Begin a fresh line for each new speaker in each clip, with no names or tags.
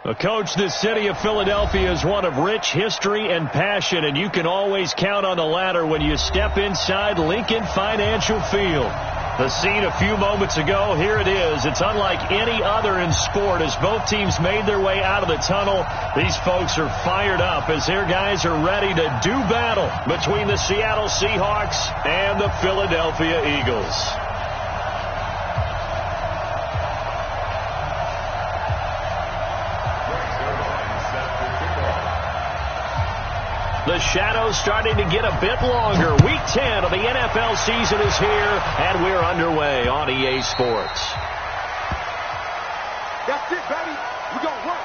Well, Coach, the city of Philadelphia is one of rich history and passion, and you can always count on the latter when you step inside Lincoln Financial Field. The scene a few moments ago, here it is. It's unlike any other in sport as both teams made their way out of the tunnel. These folks are fired up as their guys are ready to do battle between the Seattle Seahawks and the Philadelphia Eagles. The shadow's starting to get a bit longer. Week 10 of the NFL season is here, and we're underway on EA Sports.
That's it, baby. We're going to work.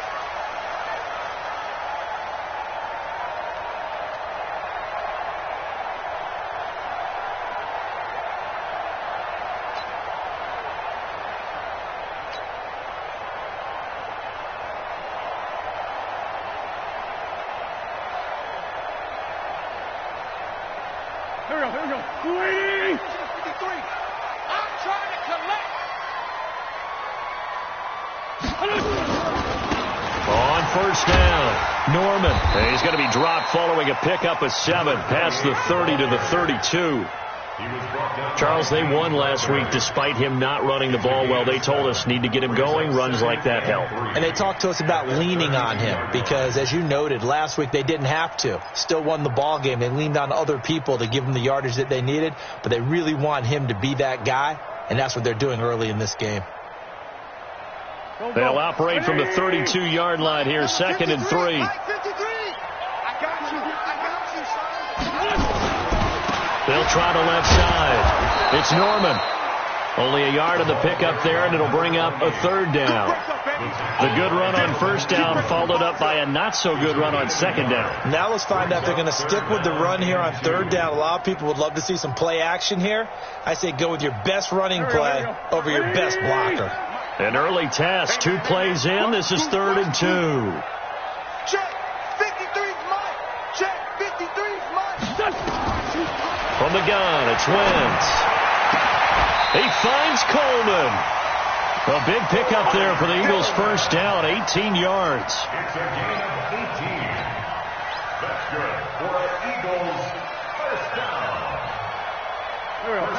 Here we go. 280. 53. I'm trying to collect.
On first down, Norman. He's going to be dropped following a pickup of 7 past the 30 to the 32. Charles, they won last week despite him not running the ball well. They told us need to get him going. Runs like that help.
And they talked to us about leaning on him because, as you noted, last week they didn't have to. Still won the ball game. They leaned on other people to give them the yardage that they needed, but they really want him to be that guy, and that's what they're doing early in this game.
They'll operate from the 32-yard line here, 2nd and 3. They'll try to left side. It's Norman. Only a yard of the pickup there, and it'll bring up a 3rd down. The good run on first down followed up by a not-so-good run on 2nd down.
Now let's find out if they're going to stick with the run here on 3rd down. A lot of people would love to see some play action here. I say go with your best running play over your best blocker.
An early test. 2 plays in. This is 3rd and 2.
Check. 53's mine. Check. 53's mine.
From the gun, it's Wentz. He finds Coleman. A big pickup there for the Eagles' first down, 18 yards.
It's a gain of 18. That's good for the Eagles' first down.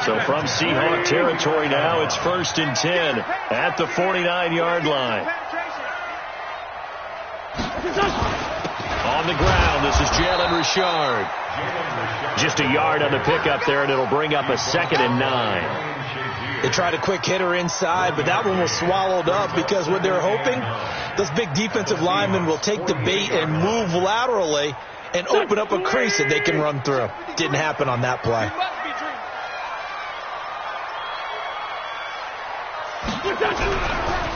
So from Seahawk territory now, it's 1st and 10 at the 49-yard line. On the ground, this is Jalen Richard. Just a yard on the pickup there, and it'll bring up a 2nd and 9.
They tried a quick hitter inside, but that one was swallowed up because what they're hoping, those big defensive linemen will take the bait and move laterally and open up a crease that they can run through. Didn't happen on that play.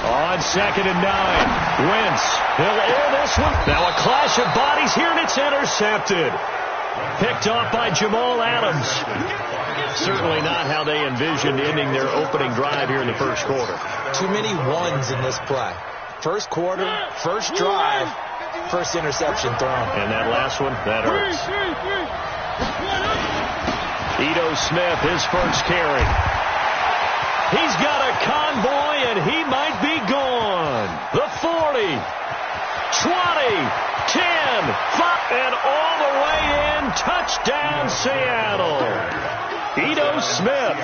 On 2nd and 9, Wentz. He'll air this one. Now a clash of bodies here, and it's intercepted. Picked off by Jamal Adams. Certainly not how they envisioned ending their opening drive here in the first quarter.
Too many ones in this play. First quarter, first drive, first interception thrown.
And that last one, that hurts. Ito Smith, his first carry. He's got a convoy, and he might be gone. The 40, 20, 10, 5, and all the way in. Touchdown, Seattle. Ito Smith,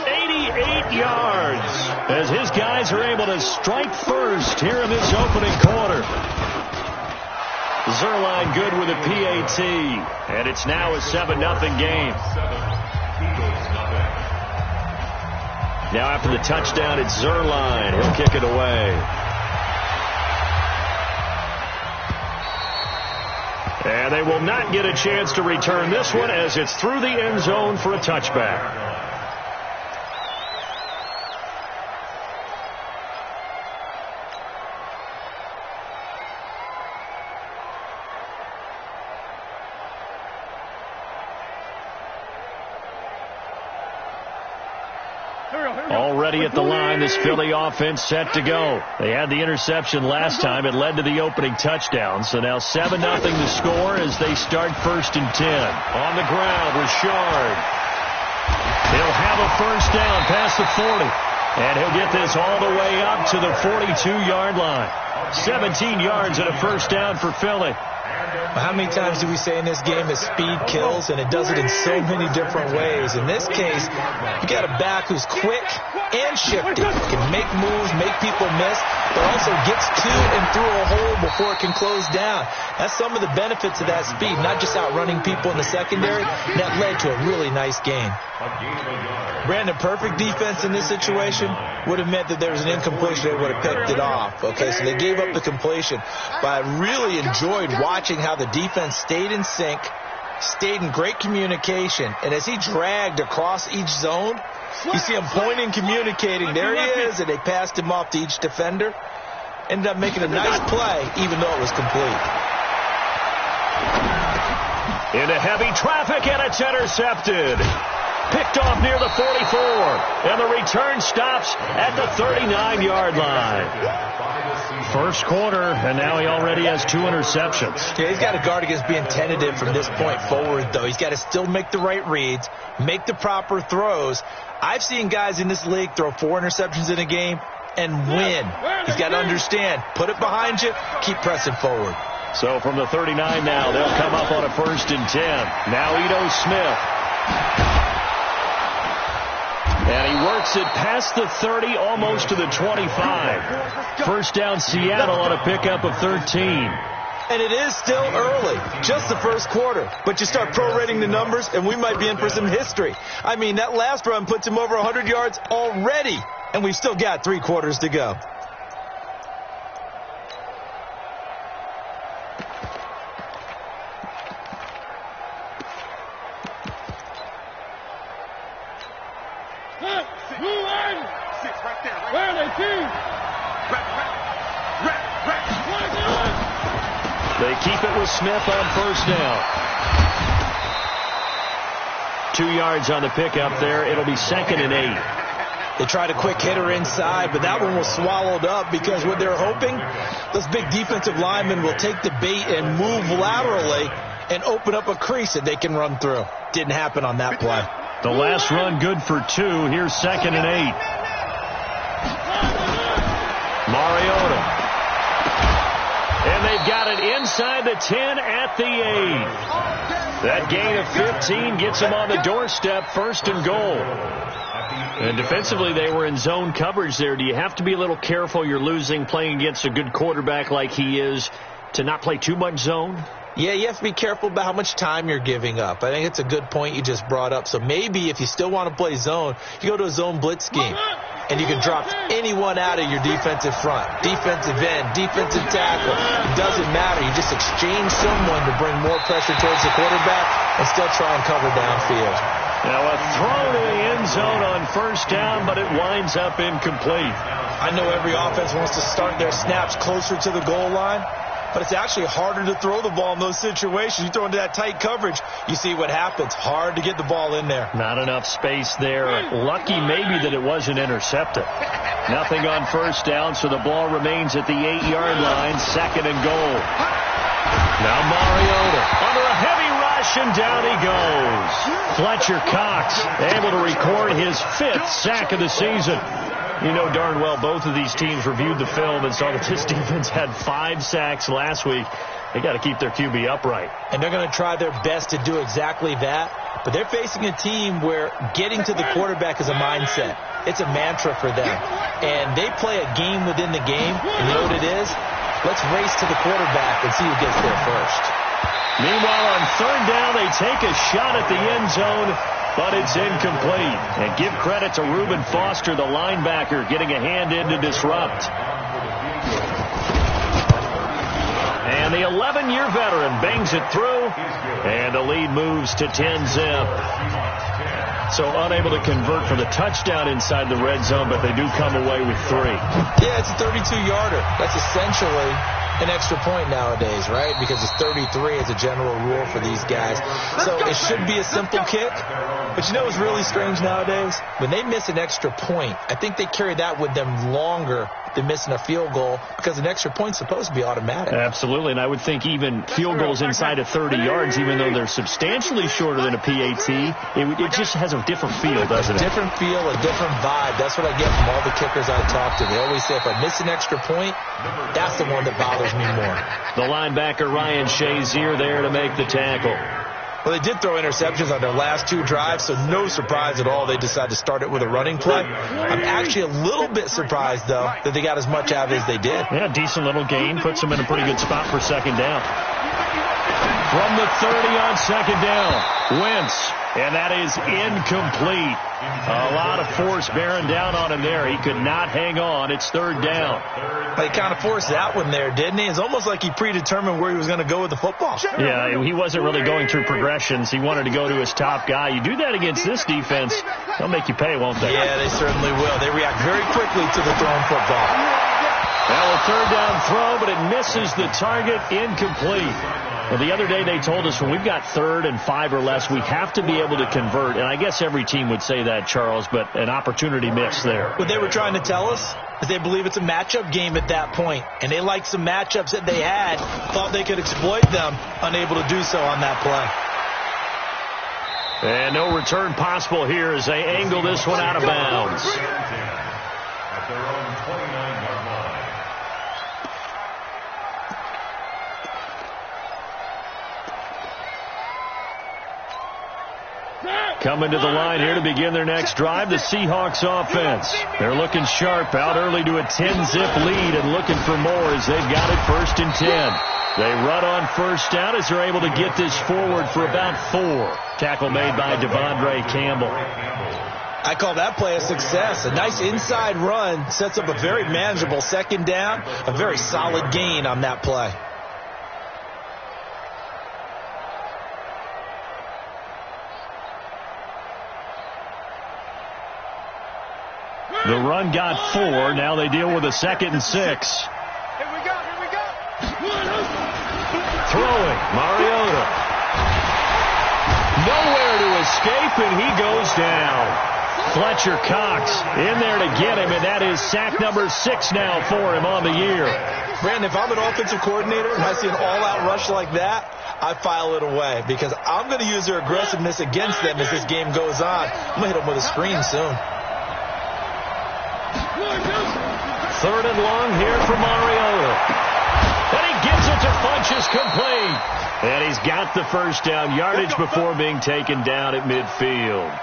88 yards, as his guys are able to strike first here in this opening quarter. Zerline good with a PAT, and it's now a 7-0 game. Now after the touchdown, it's Zerline. He'll kick it away. And they will not get a chance to return this one as it's through the end zone for a touchback. Already at the line, this Philly offense set to go. They had the interception last time. It led to the opening touchdown. So now 7-0 to score as they start 1st and 10. On the ground, Richard. He'll have a first down past the 40. And he'll get this all the way up to the 42-yard line. 17 yards and a first down for Philly.
How many times do we say in this game that speed kills, and it does it in so many different ways? In this case, you got a back who's quick and shifty, can make moves, make people miss, but also gets to and through a hole before it can close down. That's some of the benefits of that speed, not just outrunning people in the secondary. That led to a really nice gain. Brandon, perfect defense in this situation would have meant that there was an incompletion. They would have picked it off. Okay, so they gave up the completion. But I really enjoyed watching how the defense stayed in sync, stayed in great communication, and as he dragged across each zone, you see him pointing, communicating. There he is, and they passed him off to each defender. Ended up making a nice play, even though it was complete.
Into heavy traffic, and it's intercepted. Picked off near the 44, and the return stops at the 39-yard line. First quarter, and now he already has 2 interceptions.
Yeah, he's got to guard against being tentative from this point forward, though. He's got to still make the right reads, make the proper throws. I've seen guys in this league throw 4 interceptions in a game and win. He's got to understand, put it behind you, keep pressing forward.
So from the 39 now, they'll come up on a 1st and 10. Now Ito Smith. And he works it past the 30, almost to the 25. First down Seattle on a pickup of 13.
And it is still early, just the first quarter. But you start prorating the numbers, and we might be in for some history. I mean, that last run puts him over 100 yards already, and we've still got 3 quarters to go.
They keep it with Smith on first down. 2 yards on the pickup there. It'll be 2nd and 8.
They tried a quick hitter inside, but that one was swallowed up because what they're hoping, those big defensive linemen will take the bait and move laterally and open up a crease that they can run through. Didn't happen on that play.
The last run good for 2. Here's 2nd and 8. Mariota. And they've got it inside the 10 at the 8. That gain of 15 gets them on the doorstep, 1st and goal. And defensively, they were in zone coverage there. Do you have to be a little careful? You're losing, playing against a good quarterback like he is, to not play too much zone?
Yeah, you have to be careful about how much time you're giving up. I think it's a good point you just brought up. So maybe if you still want to play zone, you go to a zone blitz scheme. And you can drop anyone out of your defensive front, defensive end, defensive tackle. It doesn't matter. You just exchange someone to bring more pressure towards the quarterback and still try and cover downfield.
Now a throw to the end zone on first down, but it winds up incomplete.
I know every offense wants to start their snaps closer to the goal line, but it's actually harder to throw the ball in those situations. You throw into that tight coverage, you see what happens. Hard to get the ball in there.
Not enough space there. Lucky maybe that it wasn't intercepted. Nothing on first down, so the ball remains at the 8-yard line, 2nd and goal. Now Mariota under a heavy rush, and down he goes. Fletcher Cox able to record his 5th sack of the season. You know darn well both of these teams reviewed the film and saw that this defense had 5 sacks last week. They got to keep their QB upright.
And they're going to try their best to do exactly that. But they're facing a team where getting to the quarterback is a mindset. It's a mantra for them. And they play a game within the game. And you know what it is? Let's race to the quarterback and see who gets there first.
Meanwhile, on 3rd down, they take a shot at the end zone, but it's incomplete. And give credit to Reuben Foster, the linebacker, getting a hand in to disrupt. And the 11-year veteran bangs it through, and the lead moves to 10-zip. So unable to convert for the touchdown inside the red zone, but they do come away with 3.
Yeah, it's a 32-yarder. That's essentially an extra point nowadays, right? Because it's 33 as a general rule for these guys. So it should be a simple kick. But you know what's really strange nowadays? When they miss an extra point, I think they carry that with them longer than missing a field goal because an extra point's supposed to be automatic.
Absolutely, and I would think even field goals inside of 30 yards, even though they're substantially shorter than a PAT, it just has a different feel, doesn't it?
A different feel, a different vibe. That's what I get from all the kickers I talk to. They always say if I miss an extra point, that's the one that bothers me more.
The linebacker Ryan Shazier there to make the tackle.
Well, they did throw interceptions on their last 2 drives, so no surprise at all they decided to start it with a running play. I'm actually a little bit surprised, though, that they got as much out of it as they did.
Yeah, decent little gain. Puts them in a pretty good spot for second down. From the 30 on second down, Wentz. And that is incomplete. A lot of force bearing down on him there. He could not hang on. It's third down.
He kind of forced that one there, didn't he? It's almost like he predetermined where he was going to go with the football.
Yeah, he wasn't really going through progressions. He wanted to go to his top guy. You do that against this defense, they'll make you pay, won't they?
Yeah, they certainly will. They react very quickly to the thrown football.
Well, a third down throw, but it misses the target, incomplete. Well, the other day they told us when we've got 3rd and 5 or less, we have to be able to convert. And I guess every team would say that, Charles, but an opportunity missed there.
What they were trying to tell us is they believe it's a matchup game at that point. And they liked some matchups that they had, thought they could exploit them, unable to do so on that play.
And no return possible here as they angle this one out of bounds.
At their own 29-yard line.
Coming to the line here to begin their next drive, the Seahawks offense. They're looking sharp, out early to a 10-zip lead and looking for more as they've got it 1st and 10. They run on first down as they're able to get this forward for about 4. Tackle made by Devondre Campbell.
I call that play a success. A nice inside run sets up a very manageable second down, a very solid gain on that play.
The run got 4. Now they deal with a 2nd and 6.
Here we go.
Throwing, Mariota. Nowhere to escape, and he goes down. Fletcher Cox in there to get him, and that is sack number 6 now for him on the year.
Brandon, if I'm an offensive coordinator and I see an all-out rush like that, I file it away because I'm going to use their aggressiveness against them as this game goes on. I'm going to hit them with a screen soon.
3rd and long here for Mariota. And he gets it to Funchess complete. And he's got the first down yardage before being taken down at midfield.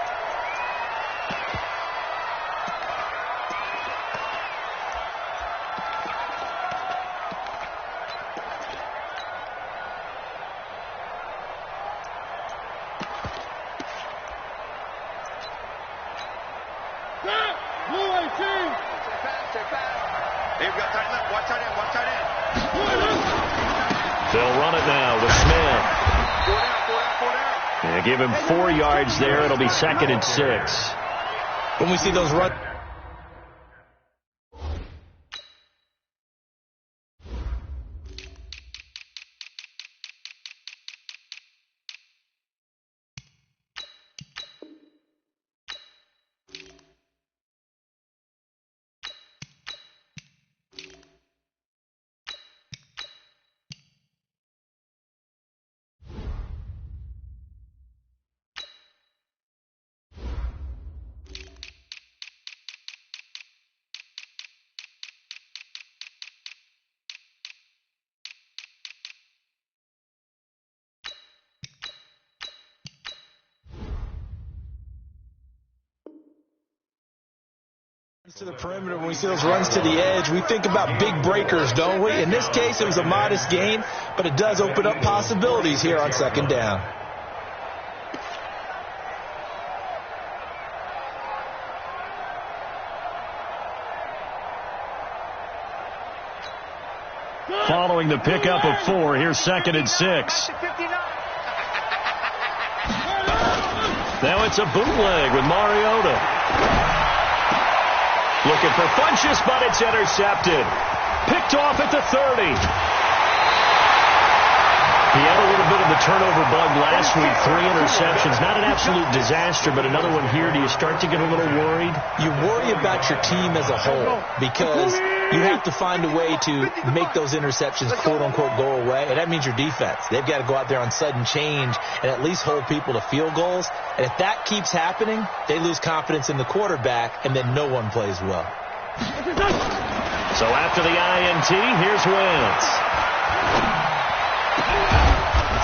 They'll run it now with Smith. Yeah, give him 4 yards there. It'll be 2nd and 6.
When we see those run. To the perimeter, when we see those runs to the edge, we think about big breakers, don't we? In this case, it was a modest gain, but it does open up possibilities here on second down.
Following the pickup of 4, here's 2nd and 6. Now it's a bootleg with Mariota. Looking for Funchess, but it's intercepted. Picked off at the 30. He had a little bit of the turnover bug last week, 3 interceptions. Not an absolute disaster, but another one here. Do you start to get a little worried?
You worry about your team as a whole because you have to find a way to make those interceptions, quote-unquote, go away. And that means your defense. They've got to go out there on sudden change and at least hold people to field goals. And if that keeps happening, they lose confidence in the quarterback, and then no one plays well.
So after the INT, here's Wentz.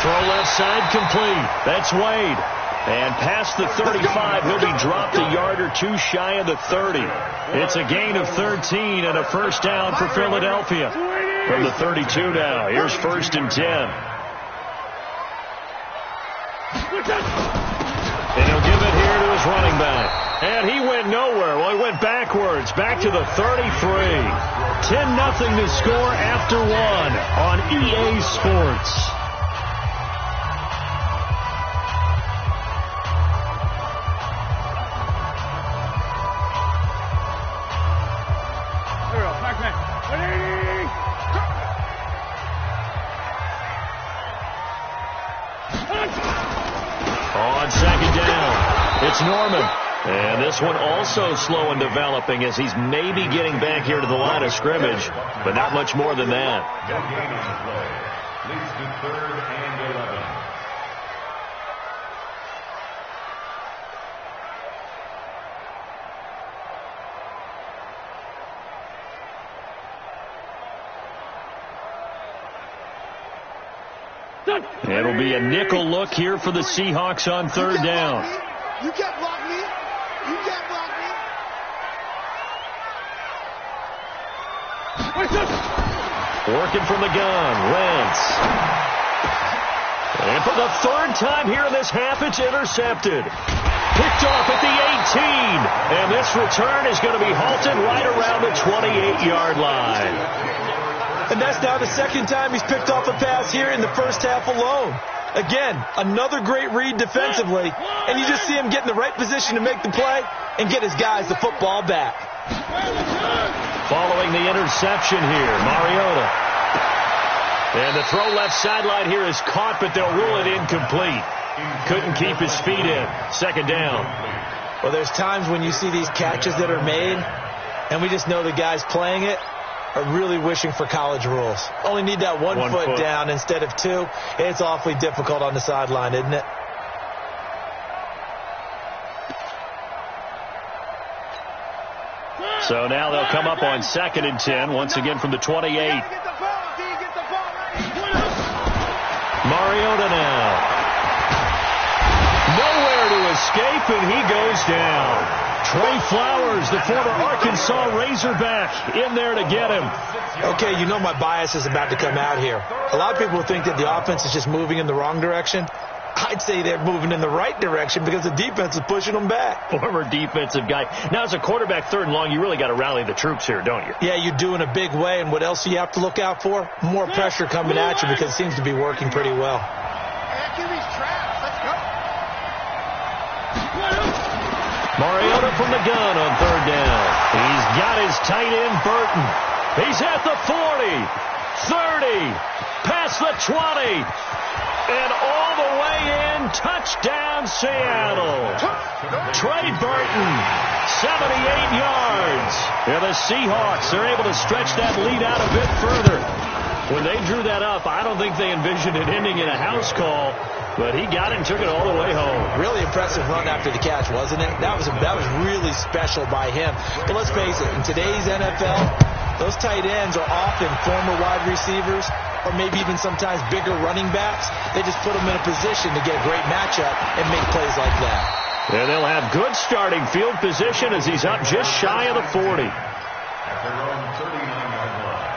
Throw left side complete. That's Wade. And past the 35, he'll be dropped a yard or two shy of the 30. It's a gain of 13 and a first down for Philadelphia. From the 32 now, here's 1st and 10. And he'll give it here to his running back. And he went nowhere. Well, he went backwards, back to the 33. 10-0 to score after 1 on EA Sports. On 2nd down, it's Norman. And this one also slow in developing as he's maybe getting back here to the line of scrimmage, but not much more than that.
That gain on the play leads to 3rd and 11.
It'll be a nickel look here for the Seahawks on 3rd down.
You can't block me. You can't block me.
Working from the gun, Wentz. And for the 3rd time here in this half, it's intercepted. Picked off at the 18. And this return is going to be halted right around the 28-yard line.
And that's now the 2nd time he's picked off a pass here in the first half alone. Again, another great read defensively, and you just see him get in the right position to make the play and get his guys the football back.
Following the interception here, Mariota. And the throw left sideline here is caught, but they'll rule it incomplete. Couldn't keep his feet in. 2nd down.
Well, there's times when you see these catches that are made, and we just know the guys playing it are really wishing for college rules. Only need that one foot down instead of 2. It's awfully difficult on the sideline, isn't it?
So now they'll come up on 2nd and 10, once again from the 28. Mariota now. Nowhere to escape, and he goes down. Trey Flowers, the former Arkansas Razorback, in there to get him.
Okay, you know my bias is about to come out here. A lot of people think that the offense is just moving in the wrong direction. I'd say they're moving in the right direction because the defense is pushing them back.
Former defensive guy. Now, as a quarterback 3rd and long, you really got to rally the troops here, don't you?
Yeah, you do in a big way. And what else do you have to look out for? More pressure coming at you because it seems to be working pretty well.
Mariota from the gun on 3rd down. He's got his tight end, Burton. He's at the 40, 30, past the 20, and all the way in. Touchdown, Seattle. Trey Burton, 78 yards. And the Seahawks are able to stretch that lead out a bit further. When they drew that up, I don't think they envisioned it ending in a house call. But he got it and took it all the way home.
Really impressive run after the catch, wasn't it? That was really special by him. But let's face it, in today's NFL, those tight ends are often former wide receivers or maybe even sometimes bigger running backs. They just put them in a position to get a great matchup and make plays like that.
And they'll have good starting field position as he's up just shy of the 40.
At their own 39-yard line.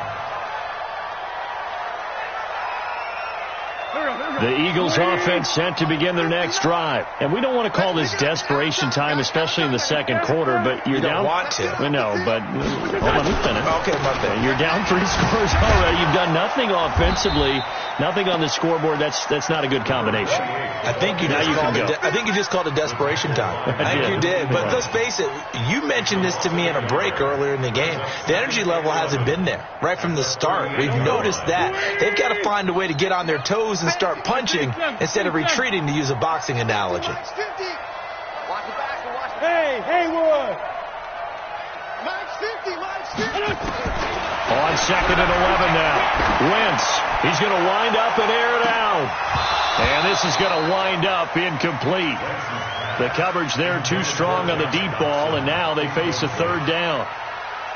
The Eagles offense set to begin their next drive. And we don't want to call this desperation time, especially in the 2nd quarter, but you're down.
You don't want to.
No, but let me finish.
Okay, my bad.
You're down 3 scores already. You've done nothing offensively, nothing on the scoreboard. That's not a good combination.
I think you just called it desperation time. I think you did. But let's face it, you mentioned this to me in a break earlier in the game. The energy level hasn't been there right from the start. We've noticed that. They've got to find a way to get on their toes and start punching instead of retreating, to use a boxing analogy.
Hey, Haywood!
On 2nd and 11 now. Wentz, he's going to wind up and air it out. And this is going to wind up incomplete. The coverage there too strong on the deep ball, and now they face a 3rd down.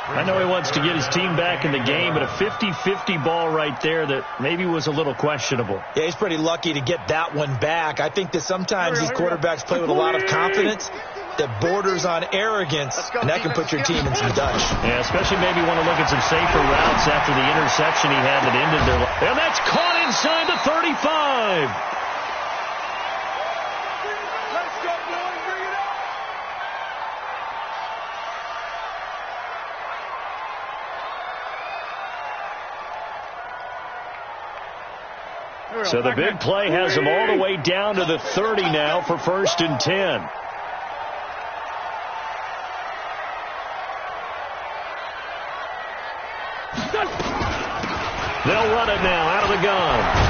I know he wants to get his team back in the game, but a 50-50 ball right there that maybe was a little questionable.
Yeah, he's pretty lucky to get that one back. I think that sometimes these quarterbacks play with a lot of confidence that borders on arrogance, and that can put your team in some Dutch.
Yeah, especially maybe want to look at some safer routes after the interception he had that ended their life. And that's caught inside the 35. So the big play has them all the way down to the 30 now for 1st and 10. They'll run it now out of the gun.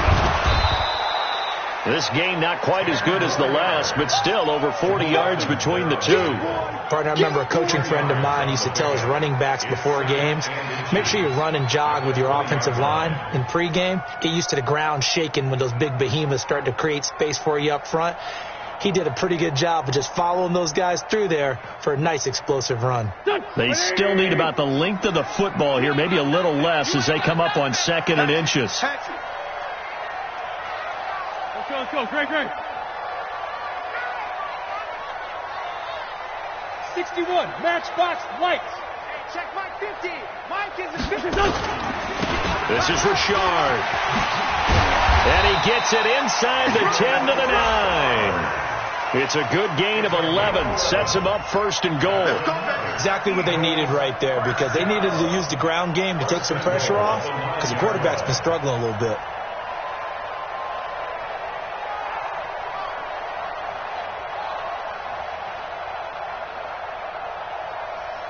This game not quite as good as the last, but still over 40 yards between the two.
Partner, I remember a coaching friend of mine used to tell his running backs before games, make sure you run and jog with your offensive line in pregame. Get used to the ground shaking when those big behemoths start to create space for you up front. He did a pretty good job of just following those guys through there for a nice explosive run.
They still need about the length of the football here, maybe a little less as they come up on 2nd and inches.
Let's go, Greg. 61, matchbox lights. Check Mike 50. Mike is 50.
This is Richard. And he gets it inside the 10 to the 9. It's a good gain of 11. Sets him up 1st and goal.
Exactly what they needed right there, because they needed to use the ground game to take some pressure off, because the quarterback's been struggling a little bit.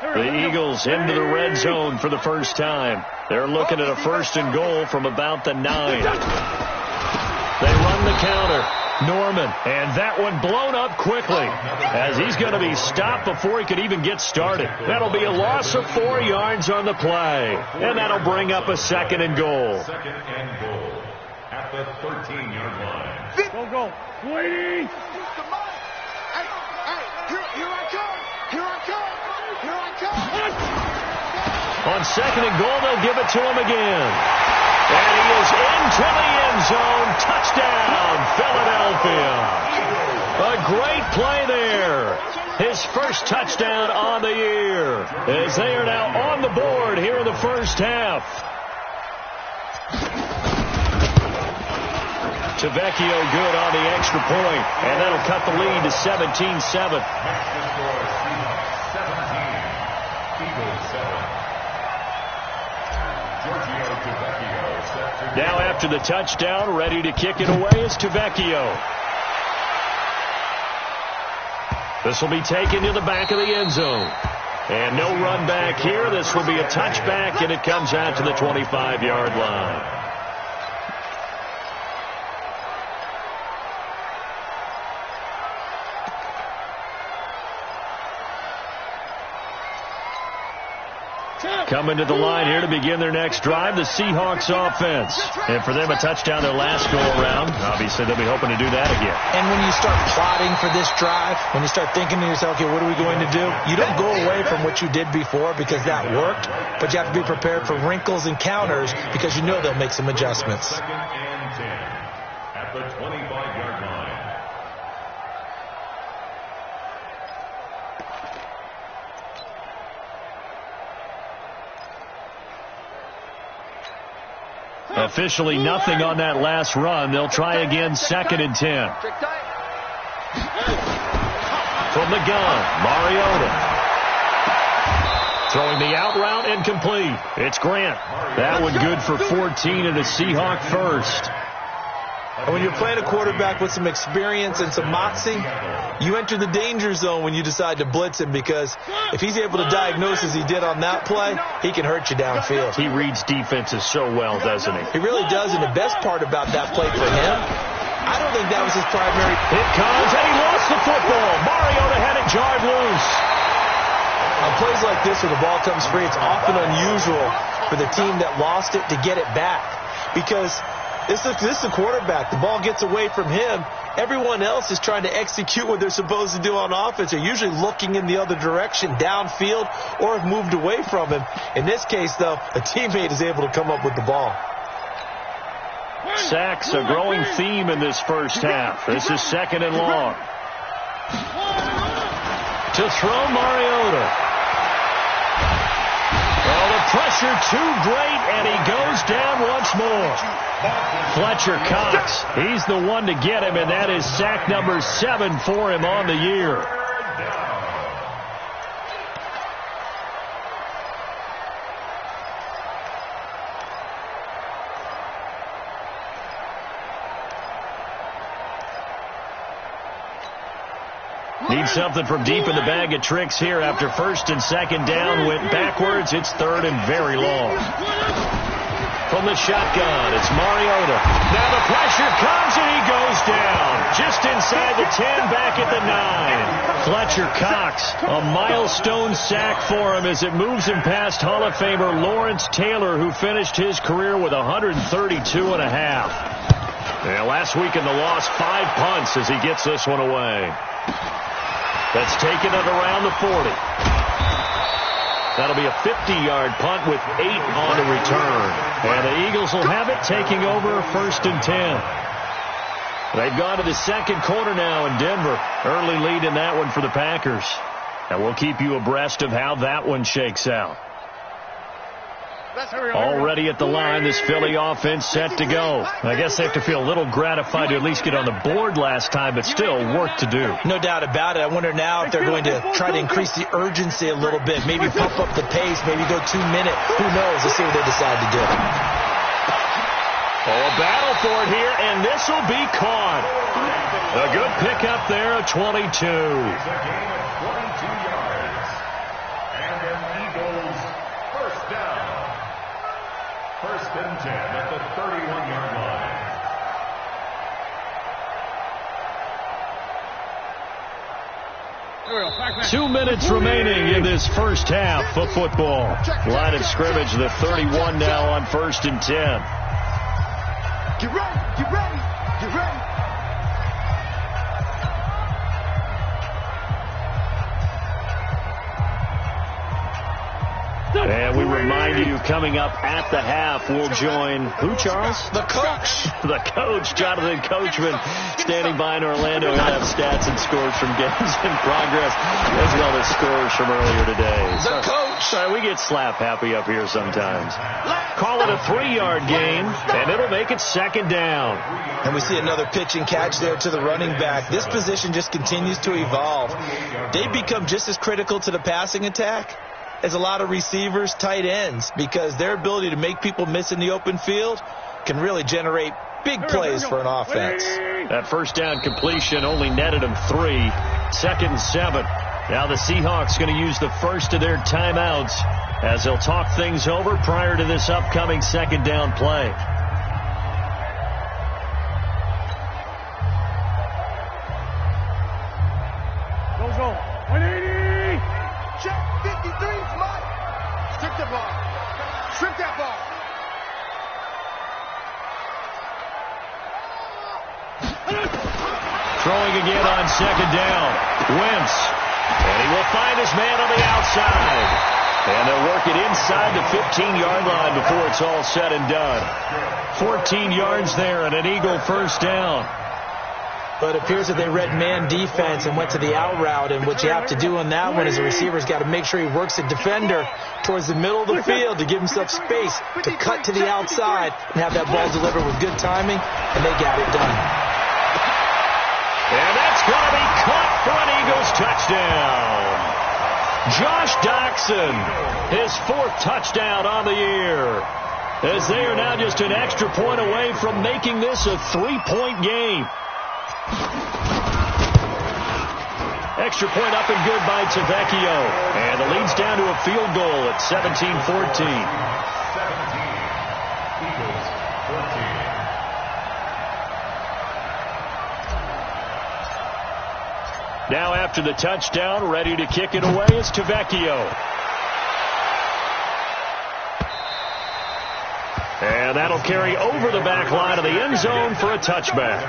The Eagles into the red zone for the first time. They're looking at a 1st and goal from about the 9. They run the counter. Norman, and that one blown up quickly as he's going to be stopped before he could even get started. That'll be a loss of 4 yards on the play, and that'll bring up a 2nd and goal.
2nd and goal at the 13-yard line.
Go. Sweetie!
Here I come!
On 2nd and goal, they'll give it to him again. And he is into the end zone. Touchdown, Philadelphia. A great play there. His first touchdown on the year, as they are now on the board here in the first half. Tavecchio good on the extra point, and that'll cut the lead to 17-7. Now after the touchdown, ready to kick it away is Tavecchio. This will be taken to the back of the end zone. And no run back here. This will be a touchback, and it comes out to the 25-yard line. Coming to the line here to begin their next drive, the Seahawks offense. And for them, a touchdown their last go-around. Obviously, they'll be hoping to do that again.
And when you start plotting for this drive, when you start thinking to yourself, okay, what are we going to do? You don't go away from what you did before because that worked, but you have to be prepared for wrinkles and counters because you know they'll make some adjustments.
2nd and 10 at the 25-yard line.
Officially nothing on that last run. They'll try again, 2nd and 10. From the gun, Mariota. Throwing the out route, incomplete. It's Grant. That one good for 14 and a Seahawk first.
And when you're playing a quarterback with some experience and some moxie, you enter the danger zone when you decide to blitz him, because if he's able to diagnose as he did on that play, he can hurt you downfield.
He reads defenses so well, doesn't he?
He really does, and the best part about that play for him, I don't think that was his primary.
It comes, and he lost the football. Mariota had it jarred loose.
On plays like this where the ball comes free, it's often unusual for the team that lost it to get it back, because this is the quarterback. The ball gets away from him. Everyone else is trying to execute what they're supposed to do on offense. They're usually looking in the other direction, downfield, or have moved away from him. In this case, though, a teammate is able to come up with the ball.
Sacks, a growing theme in this first half. This is second and long. To throw, Mariota. Well, the pressure too great, and he goes down once more. Fletcher Cox, he's the one to get him, and that is sack number 7 for him on the year. Need something from deep in the bag of tricks here after first and second down. Went backwards. It's third and very long. From the shotgun, it's Mariota. Now the pressure comes, and he goes down. Just inside the 10, back at the 9. Fletcher Cox, a milestone sack for him as it moves him past Hall of Famer Lawrence Taylor, who finished his career with 132 and a half. Yeah, last week in the loss, 5 punts as he gets this one away. That's taken it around the 40. That'll be a 50-yard punt with 8 on the return. And the Eagles will have it, taking over first and 10. They've gone to the second quarter now in Denver. Early lead in that one for the Packers. And we'll keep you abreast of how that one shakes out. Already at the line, this Philly offense set to go. I guess they have to feel a little gratified to at least get on the board last time, but still work to do.
No doubt about it. I wonder now if they're going to try to increase the urgency a little bit, maybe pump up the pace, maybe go 2 minute. Who knows? Let's see what they decide to do.
Oh, a battle for it here, and this will be caught. A good pickup there, a 22.
It's a game of 22 yards. And an Eagles first down. First and 10 at the 31-yard line.
2 minutes remaining in this first half of football. Line of scrimmage, the 31 now on first and 10.
Get ready, get ready, get ready.
And we remind you, coming up at the half, we'll join who, Charles?
The coach.
The coach, Jonathan Coachman, standing by in Orlando. He'll have stats and scores from games in progress, as well as scores from earlier today.
The coach.
Sorry, we get slap happy up here sometimes. Call it a 3-yard gain, and it'll make it second down.
And we see another pitch and catch there to the running back. This position just continues to evolve. They become just as critical to the passing attack as a lot of receivers, tight ends, because their ability to make people miss in the open field can really generate big plays for an offense.
That first down completion only netted them 3. Second and 7. Now the Seahawks going to use the first of their timeouts as they'll talk things over prior to this upcoming second down play.
Goes on. 180. Check 53, Mike. Strip that ball. Strip that ball.
Throwing again on second down. Wentz. And he will find his man on the outside. And they'll work it inside the 15-yard line before it's all said and done. 14 yards there and an Eagle first down.
But it appears that they read man defense and went to the out route. And what you have to do on that one is the receiver's got to make sure he works the defender towards the middle of the field to give himself space to cut to the outside and have that ball delivered with good timing. And they got it done.
And that's going to be caught for an Eagles touchdown. Josh Doxson, his 4th touchdown on the year. as they are now just an extra point away from making this a 3-point game. Extra point up and good by Tavecchio. And the lead's down to a field goal at 17-14.
Eagles 14.
Now after the touchdown, ready to kick it away is Tavecchio. And that'll carry over the back line of the end zone for a touchback.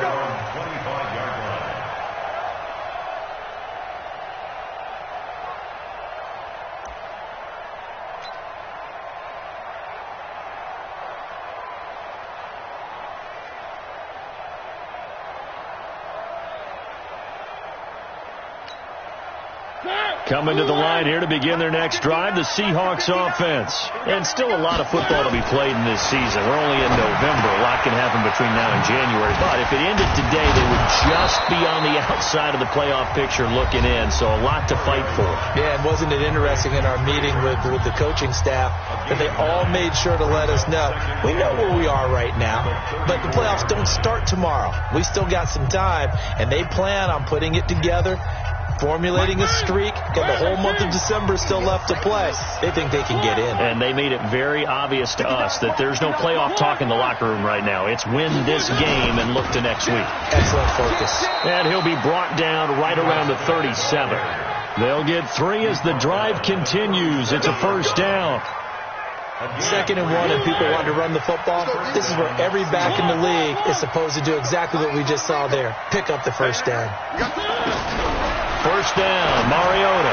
Coming to the line here to begin their next drive, the Seahawks offense. And still a lot of football to be played in this season. We're only in November. A lot can happen between now and January. But if it ended today, they would just be on the outside of the playoff picture looking in. So a lot to fight for.
Yeah, and wasn't it interesting in our meeting with the coaching staff that they all made sure to let us know, we know where we are right now, but the playoffs don't start tomorrow. We still got some time, and they plan on putting it together, formulating a streak, got the whole month of December still left to play. They think they can get in.
And they made it very obvious to us that there's no playoff talk in the locker room right now. It's win this game and look to next week.
Excellent focus.
And he'll be brought down right around the 37. They'll get 3 as the drive continues. It's a first down.
2nd and 1, and people want to run the football. This is where every back in the league is supposed to do exactly what we just saw there. Pick up the first down.
First down, Mariota.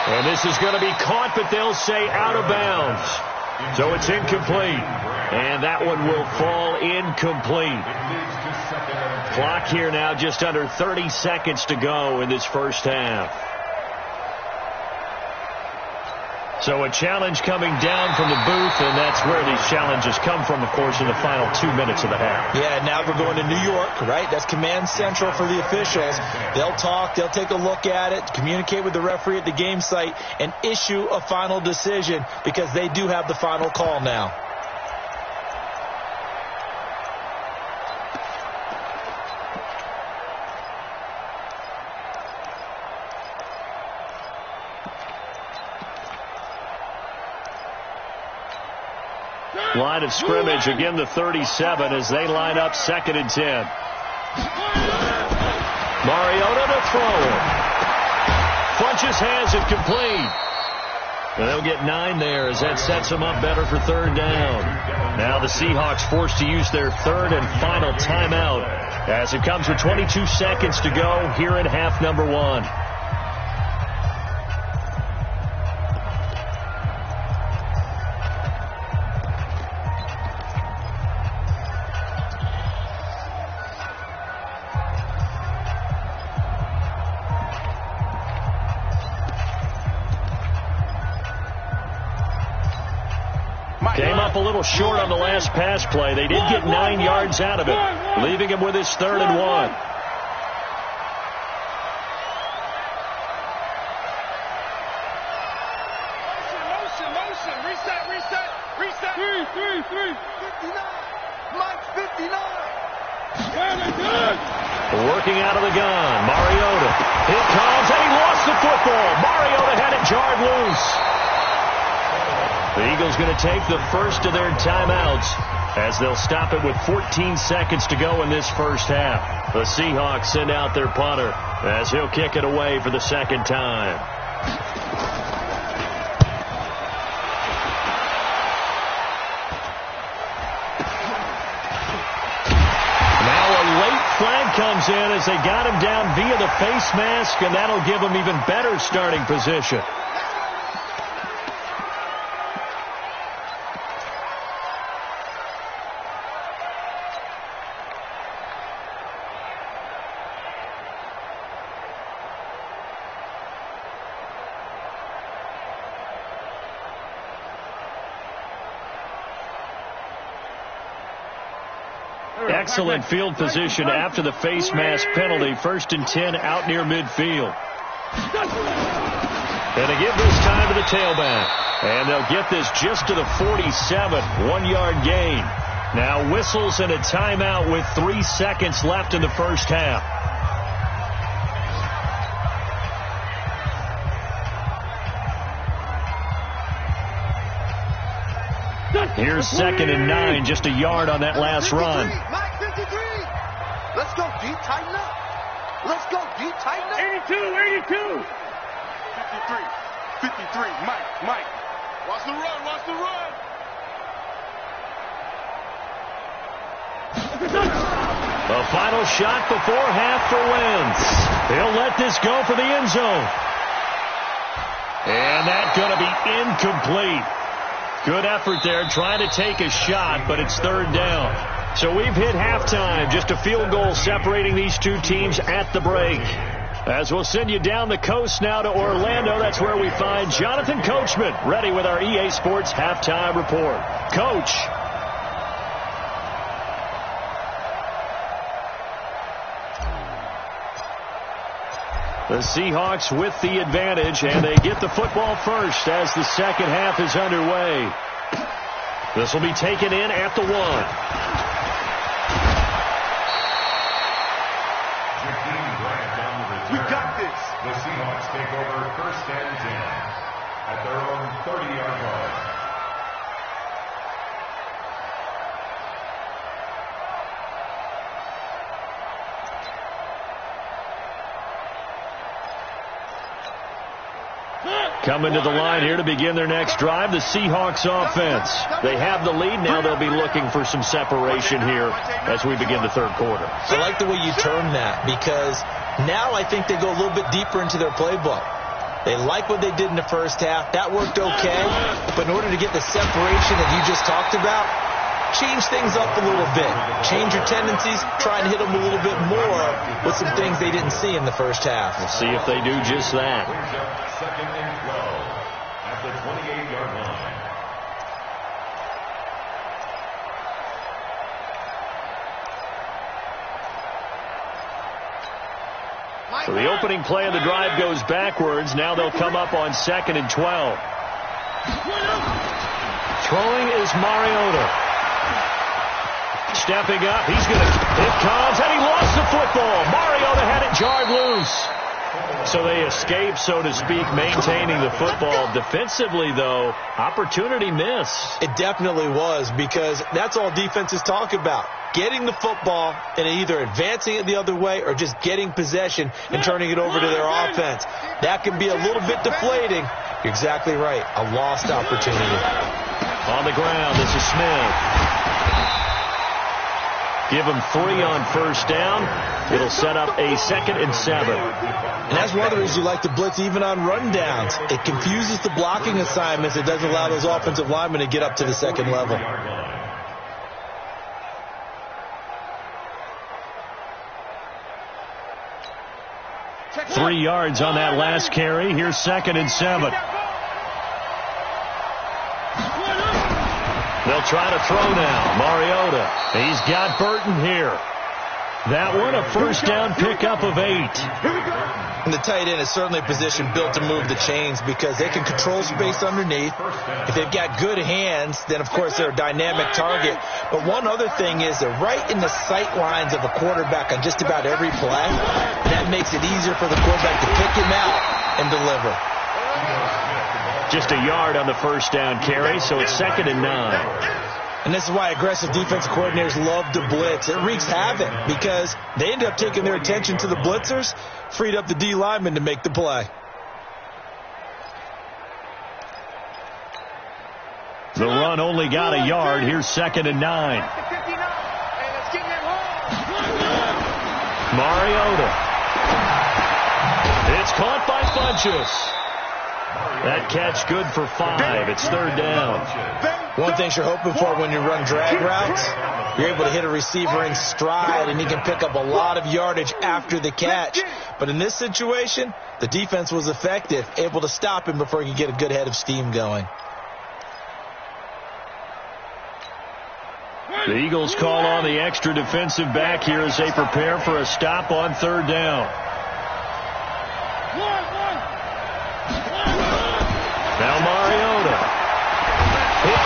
And this is going to be caught, but they'll say out of bounds. So it's incomplete. And that one will fall incomplete. Clock here now just under 30 seconds to go in this first half. So a challenge coming down from the booth, and that's where these challenges come from, of course, in the final 2 minutes of the half.
Yeah, now we're going to New York, right? That's command central for the officials. They'll talk, they'll take a look at it, communicate with the referee at the game site, and issue a final decision because they do have the final call now.
Line of scrimmage, again the 37 as they line up 2nd and 10. Mariota to throw it. Funches has it complete. And they'll get 9 there as that sets them up better for 3rd down. Now the Seahawks forced to use their 3rd and final timeout as it comes with 22 seconds to go here in half number 1. Came up a little short on the last pass play. They did get 9 yards out of it, leaving him with his 3rd and 1.
Motion, reset. 3. 59. Mike 59.
Working out of the gun, Mariota. It comes, and he lost the football. Mariota had it jarred loose. The Eagles going to take the first of their timeouts as they'll stop it with 14 seconds to go in this first half. The Seahawks send out their punter as he'll kick it away for the 2nd time. Now a late flag comes in as they got him down via the face mask, and that'll give him even better starting position. Excellent field position after the face mask penalty. 1st and 10 out near midfield. And they give this time to the tailback. And they'll get this just to the 47, 1-yard gain. Now whistles and a timeout with 3 seconds left in the first half. Here's 2nd and 9, just a yard on that last run.
Mike, 53. Let's go deep, tighten up. Let's go deep, tighten up. 82. 53. Mike. Watch the run.
The final shot before half for Wentz. He'll let this go for the end zone. And that's going to be incomplete. Good effort there trying to take a shot, but it's 3rd down. So we've hit halftime. Just a field goal separating these two teams at the break. As we'll send you down the coast now to Orlando, that's where we find Jonathan Coachman, ready with our EA Sports halftime report. Coach. The Seahawks with the advantage, and they get the football first as the second half is underway. This will be taken in at the 1.
We got this.
The Seahawks take over 1st and 10 at their own 30-yard line.
Coming to the line here to begin their next drive, the Seahawks offense. They have the lead. Now they'll be looking for some separation here as we begin the 3rd quarter.
I like the way you term that, because now I think they go a little bit deeper into their playbook. They like what they did in the first half. That worked okay. But in order to get the separation that you just talked about, change things up a little bit. Change your tendencies. Try and hit them a little bit more with some things they didn't see in the first half.
We'll see if they do just that.
2nd and 12 at the 28-yard line.
So the opening play of the drive goes backwards. Now they'll come up on 2nd and 12. Throwing is Mariota. Stepping up, it comes, and he lost the football. Mariota had it jarred loose. So they escape, so to speak, maintaining the football. Defensively, though, opportunity missed.
It definitely was, because that's all defenses talk about. Getting the football and either advancing it the other way or just getting possession and turning it over to their offense. That can be a little bit deflating. You're exactly right. A lost opportunity.
On the ground, this is Smith. Give him 3 on 1st down. It'll set up a 2nd and 7.
And that's one of the reasons you like to blitz even on rundowns. It confuses the blocking assignments. It doesn't allow those offensive linemen to get up to the 2nd level.
Three yards on that last carry. Here's 2nd and 7. They'll try to throw now. Mariota. He's got Burton here. That one, a 1st down pickup of 8.
And the tight end is certainly a position built to move the chains because they can control space underneath. If they've got good hands, then, of course, they're a dynamic target. But one other thing is they're right in the sight lines of a quarterback on just about every play. And that makes it easier for the quarterback to pick him out and deliver.
Just a yard on the 1st down carry, so it's 2nd and 9.
And this is why aggressive defensive coordinators love to blitz. It wreaks havoc because they end up taking their attention to the blitzers, freed up the D lineman to make the play.
The run only got a yard. Here's 2nd and 9. Mariota. It's caught by Funchess. That catch good for 5. It's 3rd down.
One thing you're hoping for when you run drag routes, you're able to hit a receiver in stride, and he can pick up a lot of yardage after the catch. But in this situation, the defense was effective, able to stop him before he could get a good head of steam going.
The Eagles call on the extra defensive back here as they prepare for a stop on 3rd down.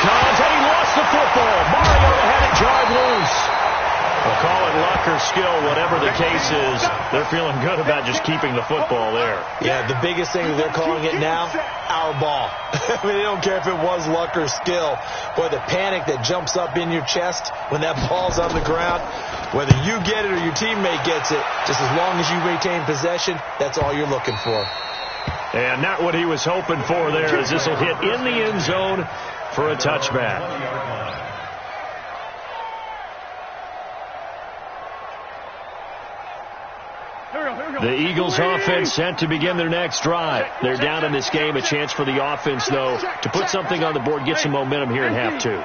comes, and he lost the football. Mariota had it jarred loose. We'll call it luck or skill, whatever the case is. They're feeling good about just keeping the football there.
Yeah, the biggest thing that they're calling it now, our ball. I mean, they don't care if it was luck or skill. Boy, the panic that jumps up in your chest when that ball's on the ground, whether you get it or your teammate gets it, just as long as you retain possession, that's all you're looking for.
And not what he was hoping for there, as this will hit in the end zone for a touchback. The Eagles offense set to begin their next drive. They're down in this game. A chance for the offense, though, to put something on the board, get some momentum here in half two.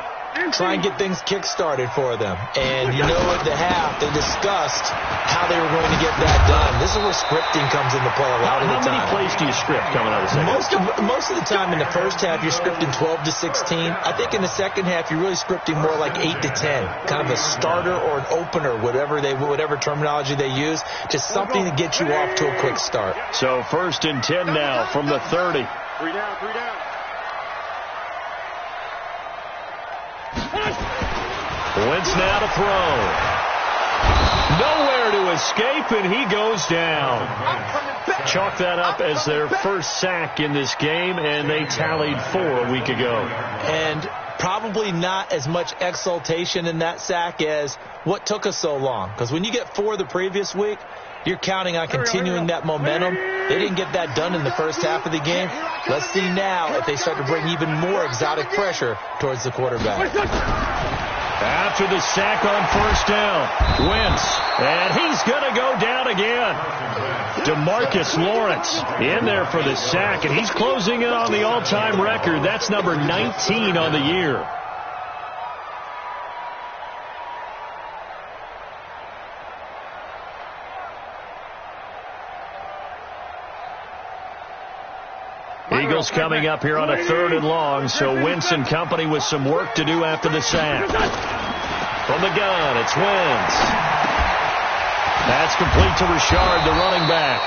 Try and get things kick-started for them. And you know at the half, they discussed how they were going to get that done. This is where scripting comes into play a lot of the time.
How many plays do you script coming out of the second?
Most of the time in the first half, you're scripting 12 to 16. I think in the second half, you're really scripting more like 8 to 10. Kind of a starter or an opener, whatever terminology they use. Just something to get you off to a quick start.
So 1st and 10 now from the 30.
3 down, 3 down.
Wentz now to throw. Nowhere to escape, and he goes down. Chalk that up as their first sack in this game, and they tallied 4 a week ago.
And probably not as much exultation in that sack as what took us so long. Because when you get 4 the previous week, you're counting on continuing that momentum. They didn't get that done in the first half of the game. Let's see now if they start to bring even more exotic pressure towards the quarterback.
After the sack on 1st down, Wentz, and he's going to go down again. DeMarcus Lawrence in there for the sack, and he's closing in on the all-time record. That's number 19 on the year. Eagles coming up here on a 3rd and long, so Wentz and company with some work to do after the sack. From the gun, it's Wentz. That's complete to Richard, the running back.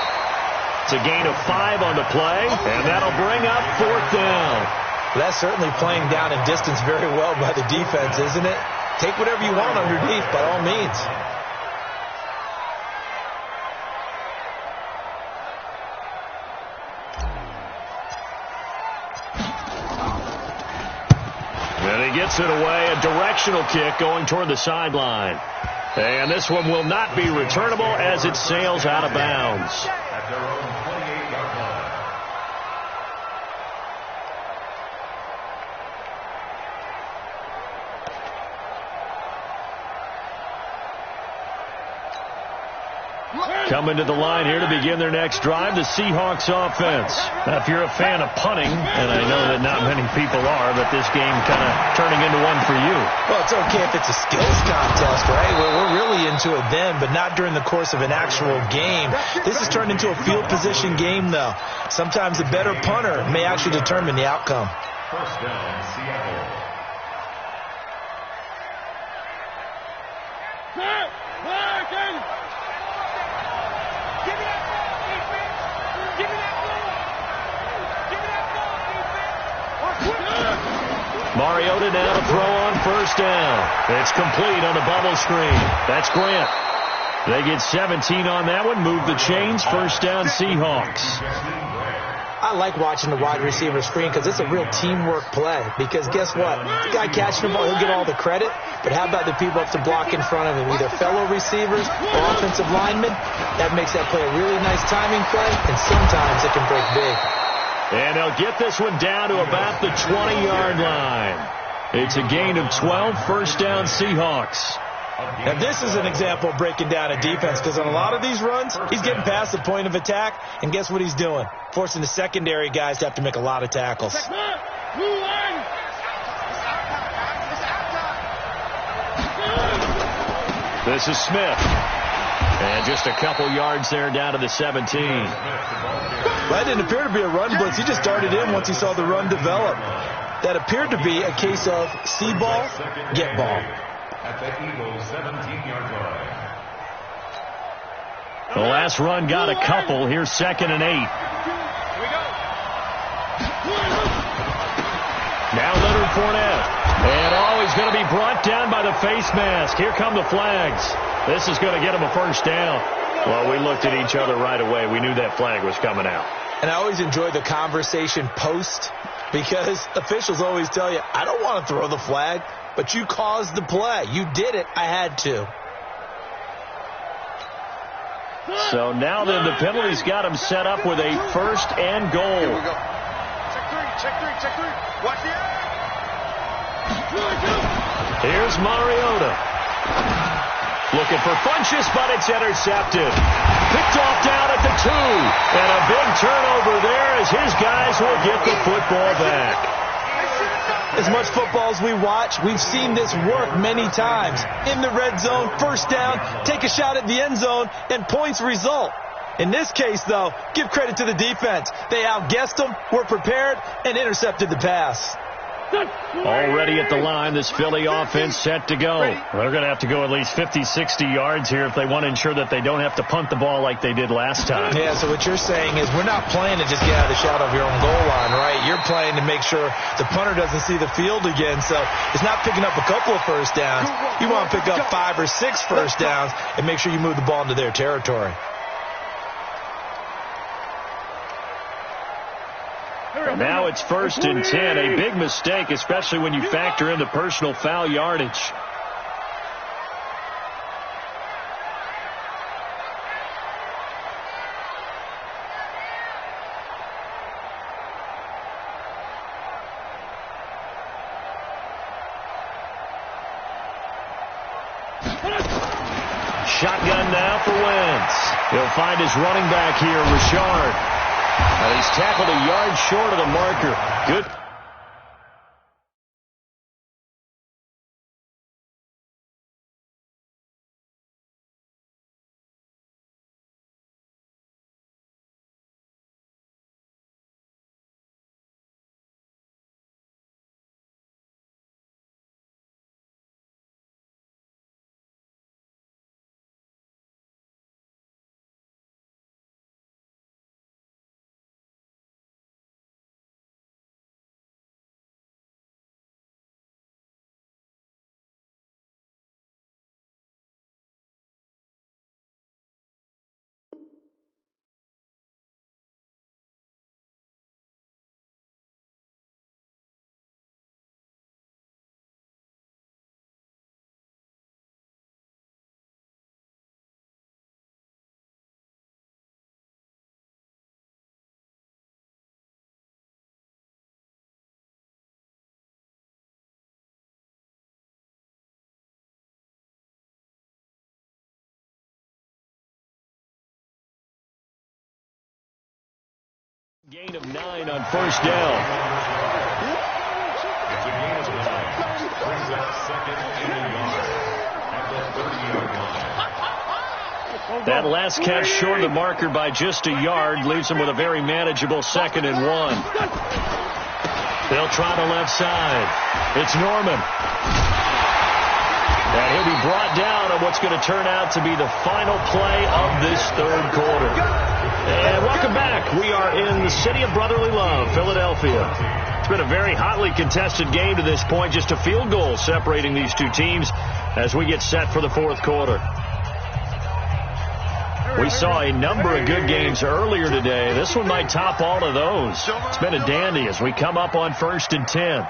It's a gain of 5 on the play, and that'll bring up 4th down.
Well, that's certainly playing down in distance very well by the defense, isn't it? Take whatever you want underneath, by all means.
Gets it away, a directional kick going toward the sideline. And this one will not be returnable as it sails out of bounds.
At their own 28-yard line.
Coming to the line here to begin their next drive, the Seahawks offense. Now, if you're a fan of punting, and I know that not many people are, but this game kind of turning into one for you.
Well, it's okay if it's a skills contest, right? We're really into it then, but not during the course of an actual game. This has turned into a field position game, though. Sometimes a better punter may actually determine the outcome.
1st down, Seattle.
Mariota now to throw on 1st down. It's complete on the bubble screen. That's Grant. They get 17 on that one. Move the chains. 1st down, Seahawks.
I like watching the wide receiver screen because it's a real teamwork play. Because guess what? The guy catching the ball, he'll get all the credit. But how about the people up to block in front of him? Either fellow receivers or offensive linemen. That makes that play a really nice timing play. And sometimes it can break big.
And they'll get this one down to about the 20-yard line. It's a gain of 12, 1st down Seahawks.
Now, this is an example of breaking down a defense because on a lot of these runs, he's getting past the point of attack, and guess what he's doing? Forcing the secondary guys to have to make a lot of tackles.
This is Smith. And just a couple yards there down to the 17.
That didn't appear to be a run blitz. He just darted in once he saw the run develop. That appeared to be a case of see ball, get ball.
At the Eagles' 17-yard line.
The last run got a couple. Here's 2nd and 8. Now Leonard Fournette. And, he's going to be brought down by the face mask. Here come the flags. This is going to get him a first down. Well, we looked at each other right away. We knew that flag was coming out.
And I always enjoy the conversation post because officials always tell you, I don't want to throw the flag, but you caused the play. You did it. I had to.
So now then the penalty's got him set up with a first and goal.
Here we go. Check three. Watch the air.
Here's Mariota. Looking for Funchess, but it's intercepted. Picked off down at the 2. And a big turnover there as his guys will get the football back.
As much football as we watch, we've seen this work many times. In the red zone, first down, take a shot at the end zone, and points result. In this case, though, give credit to the defense. They outguessed them, were prepared, and intercepted the pass.
Already at the line, this Philly offense set to go. They're going to have to go at least 50, 60 yards here if they want to ensure that they don't have to punt the ball like they did last time.
Yeah, so what you're saying is we're not playing to just get out of the shadow of your own goal line, right? You're playing to make sure the punter doesn't see the field again. So it's not picking up a couple of first downs. You want to pick up 5 or 6 first downs and make sure you move the ball into their territory.
Now it's 1st and 10. A big mistake, especially when you factor in the personal foul yardage. Shotgun now for Wentz. He'll find his running back here, Richard. And he's tackled a yard short of the marker. Good. Gain of 9 on first down.
It's a gain of 9. Brings up 2nd and 1 at the 30-yard line.
That last catch short of the marker by just a yard leaves him with a very manageable 2nd and 1. They'll try the left side. It's Norman. And he'll be brought down on what's going to turn out to be the final play of this third quarter. And welcome back. We are in the city of brotherly love, Philadelphia. It's been a very hotly contested game to this point. Just a field goal separating these two teams as we get set for the fourth quarter. We saw a number of good games earlier today. This one might top all of those. It's been a dandy as we come up on 1st and 10.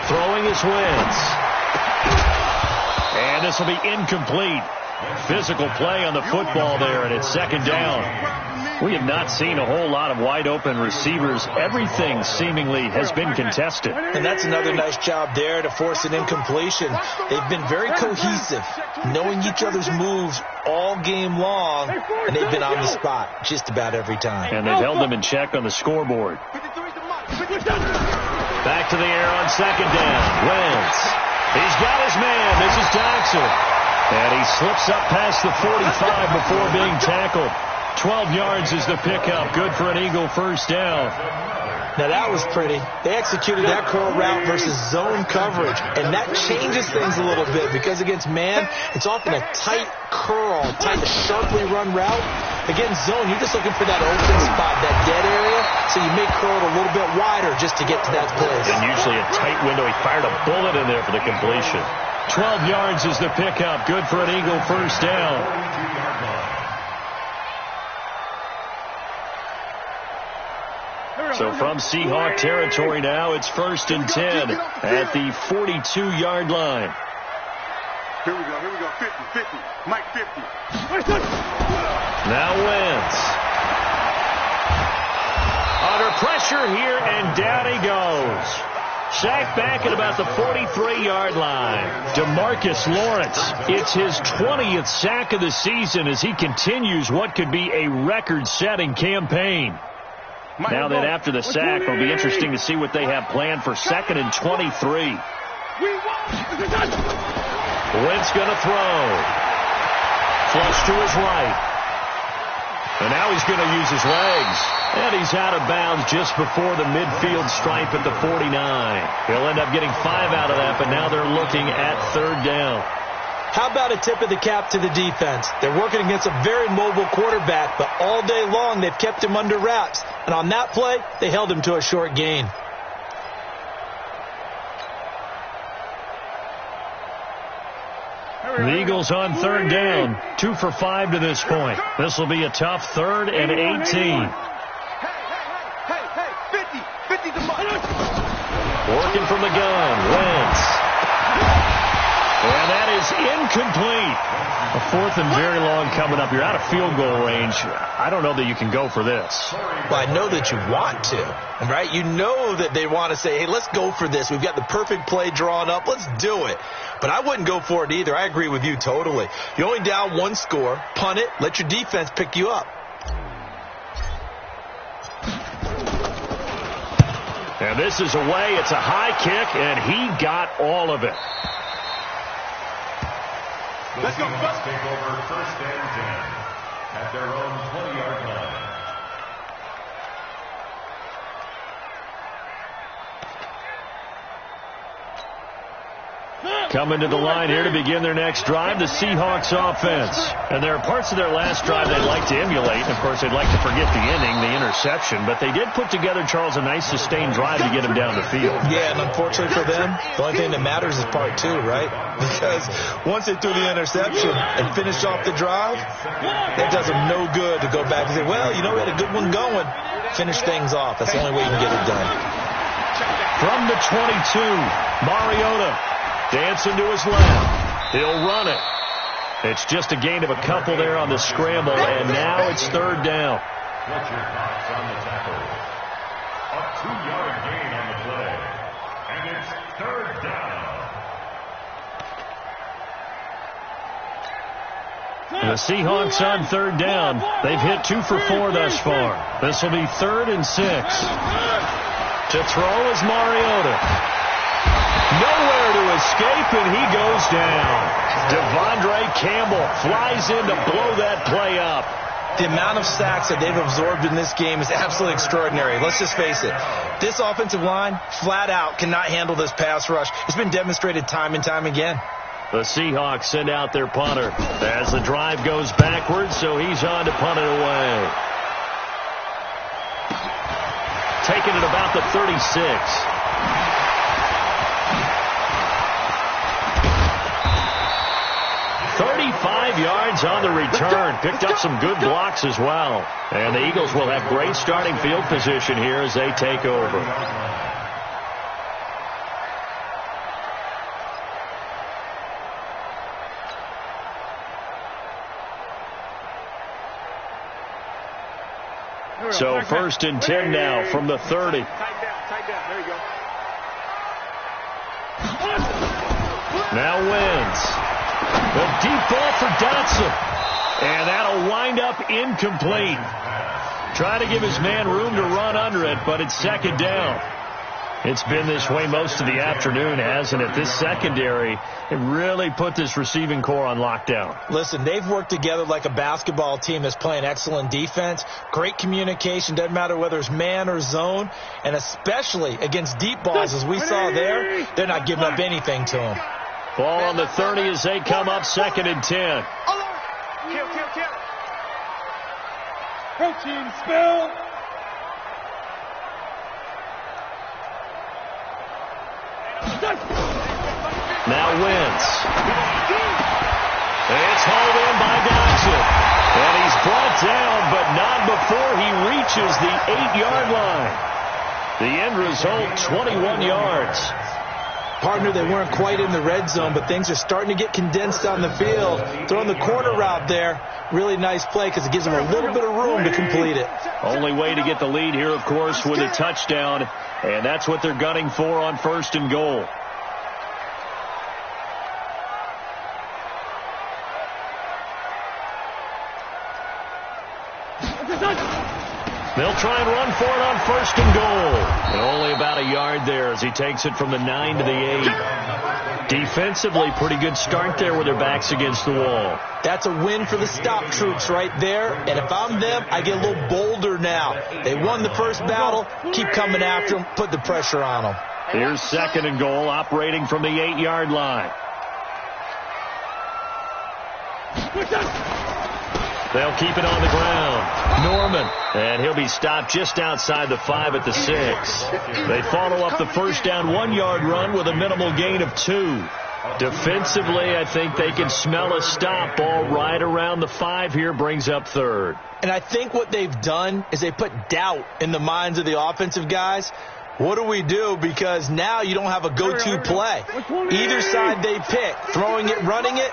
Throwing his Wentz. And this will be incomplete. Physical play on the football there, and it's 2nd down. We have not seen a whole lot of wide-open receivers. Everything seemingly has been contested.
And that's another nice job there to force an incompletion. They've been very cohesive, knowing each other's moves all game long, and they've been on the spot just about every time.
And they've held them in check on the scoreboard. Back to the air on 2nd down. Wentz. He's got his man. This is Jackson. And he slips up past the 45 before being tackled. 12 yards is the pickup. Good for an Eagle first down.
Now that was pretty. They executed that curl route versus zone coverage, and that changes things a little bit because against man, it's often a tight curl, tight, sharply run route. Against zone, you're just looking for that open spot, that dead area, so you may curl it a little bit wider just to get to that place.
And usually a tight window. He fired a bullet in there for the completion. 12 yards is the pickup. Good for an Eagle first down. So from Seahawk territory now, it's 1st and 10 at the 42-yard line.
Here we go. 50. Mike 50.
Now Wentz. Under pressure here, and down he goes. Sacked back at about the 43-yard line. DeMarcus Lawrence, it's his 20th sack of the season as he continues what could be a record-setting campaign. Now that after the sack, it'll be interesting to see what they have planned for 2nd and 23. Wentz going to throw. Flush to his right. And now he's going to use his legs. And he's out of bounds just before the midfield stripe at the 49. He'll end up getting 5 out of that, but now they're looking at 3rd down.
How about a tip of the cap to the defense? They're working against a very mobile quarterback, but all day long they've kept him under wraps. And on that play, they held him to a short gain.
The Eagles on 3rd down. 2 for 5 to this point. This will be a tough 3rd and 18.
Hey, 50 to Mike.
Working from the gun. Wentz. And that is incomplete. A 4th and very long coming up. You're out of field goal range. I don't know that you can go for this.
Well, I know that you want to, right? You know that they want to say, hey, let's go for this. We've got the perfect play drawn up. Let's do it. But I wouldn't go for it either. I agree with you totally. You're only down 1 score. Punt it. Let your defense pick you up.
And this is away. It's a high kick, and he got all of it.
The Seahawks take over 1st and 10 at their own 20-yard line.
Coming to the line here to begin their next drive, the Seahawks offense. And there are parts of their last drive they'd like to emulate. And, of course, they'd like to forget the inning, the interception. But they did put together, Charles, a nice sustained drive to get them down the field.
Yeah, and unfortunately for them, the only thing that matters is part 2, right? Because once they threw the interception and finished off the drive, it does them no good to go back and say, well, you know, we had a good one going. Finish things off. That's the only way you can get it done.
From the 22, Mariota. Dancing to his left. He'll run it. It's just a gain of a couple there on the scramble, and now it's 3rd down.
What's your thoughts on the tackle? A 2-yard gain on the play. And it's 3rd down.
The Seahawks on 3rd down. They've hit 2 for 4 thus far. This will be 3rd and 6. To throw is Mariota. Nowhere to escape, and he goes down. Devondre Campbell flies in to blow that play up.
The amount of sacks that they've absorbed in this game is absolutely extraordinary. Let's just face it. This offensive line, flat out, cannot handle this pass rush. It's been demonstrated time and time again.
The Seahawks send out their punter as the drive goes backwards, so he's on to punt it away. Taking it about the 36. 35 yards on the return. Picked up some good blocks as well. And the Eagles will have great starting field position here as they take over. So 1st and 10 now from the 30.
Tight down. There you go.
Now Wentz. The deep ball for Dotson. And that'll wind up incomplete. Trying to give his man room to run under it, but it's 2nd down. It's been this way most of the afternoon, hasn't it? This secondary really put this receiving core on lockdown.
Listen, they've worked together like a basketball team that's playing excellent defense. Great communication, doesn't matter whether it's man or zone, and especially against deep balls, as we saw there, they're not giving up anything to them.
Ball on the 30 as they come up 2nd and 10.
Kill. Protein spill.
Now Wentz. It's hauled in by Dodson. And he's brought down, but not before he reaches the 8-yard line. The end result, 21 yards.
Partner, they weren't quite in the red zone, but things are starting to get condensed on the field. Throwing the corner route there, really nice play because it gives them a little bit of room to complete it.
Only way to get the lead here, of course, with a touchdown, and that's what they're gunning for on 1st and goal. They'll try and run for it on 1st and goal. And only about a yard there as he takes it from the 9 to the 8. Defensively, pretty good start there with their backs against the wall.
That's a win for the stop troops right there. And if I'm them, I get a little bolder now. They won the first battle. Keep coming after them. Put the pressure on them.
Here's 2nd and goal, operating from the 8-yard line. They'll keep it on the ground. Norman, and he'll be stopped just outside the 5 at the 6. They follow up the first down 1-yard run with a minimal gain of 2. Defensively, I think they can smell a stop. Ball right around the 5 here, brings up 3rd.
And I think what they've done is they put doubt in the minds of the offensive guys. What do we do? Because now you don't have a go-to play. Either side they pick, throwing it, running it,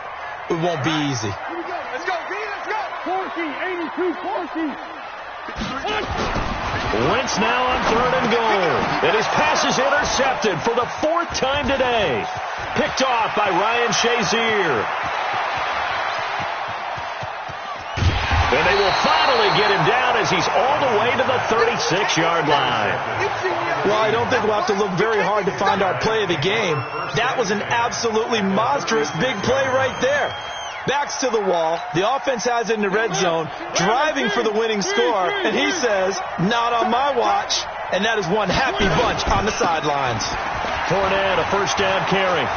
it won't be easy.
Let's go, B, let's go. 82, 40.
Wentz now on 3rd and goal. And his pass is intercepted for the 4th time today. Picked off by Ryan Shazier. And they will finally get him down as he's all the way to the 36-yard line.
Well, I don't think we'll have to look very hard to find our play of the game. That was an absolutely monstrous big play right there. Backs to the wall. The offense has it in the red zone, driving for the winning score, and he says, not on my watch. And that is one happy bunch on the sidelines.
Fournette, a first down carry.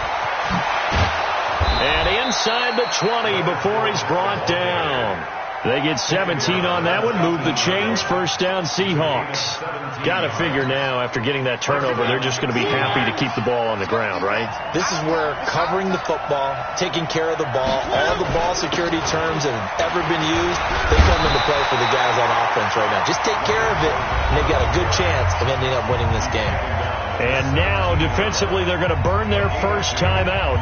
And inside the 20 before he's brought down. They get 17 on that one, move the chains, first down Seahawks. Got to figure now, after getting that turnover, they're just going to be happy to keep the ball on the ground, right?
This is where covering the football, taking care of the ball, all the ball security terms that have ever been used, they come into play for the guys on offense right now. Just take care of it, and they've got a good chance of ending up winning this game.
And now, defensively, they're going to burn their first time out.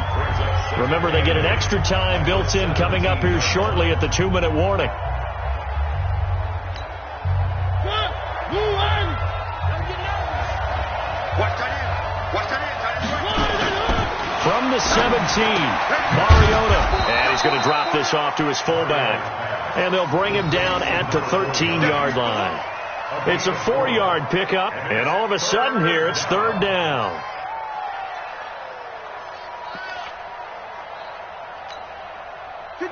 Remember, they get an extra time built in coming up here shortly at the 2-minute warning. From the 17, Mariota. And he's going to drop this off to his fullback. And they'll bring him down at the 13-yard line. It's a 4-yard pickup, and all of a sudden here, it's 3rd down.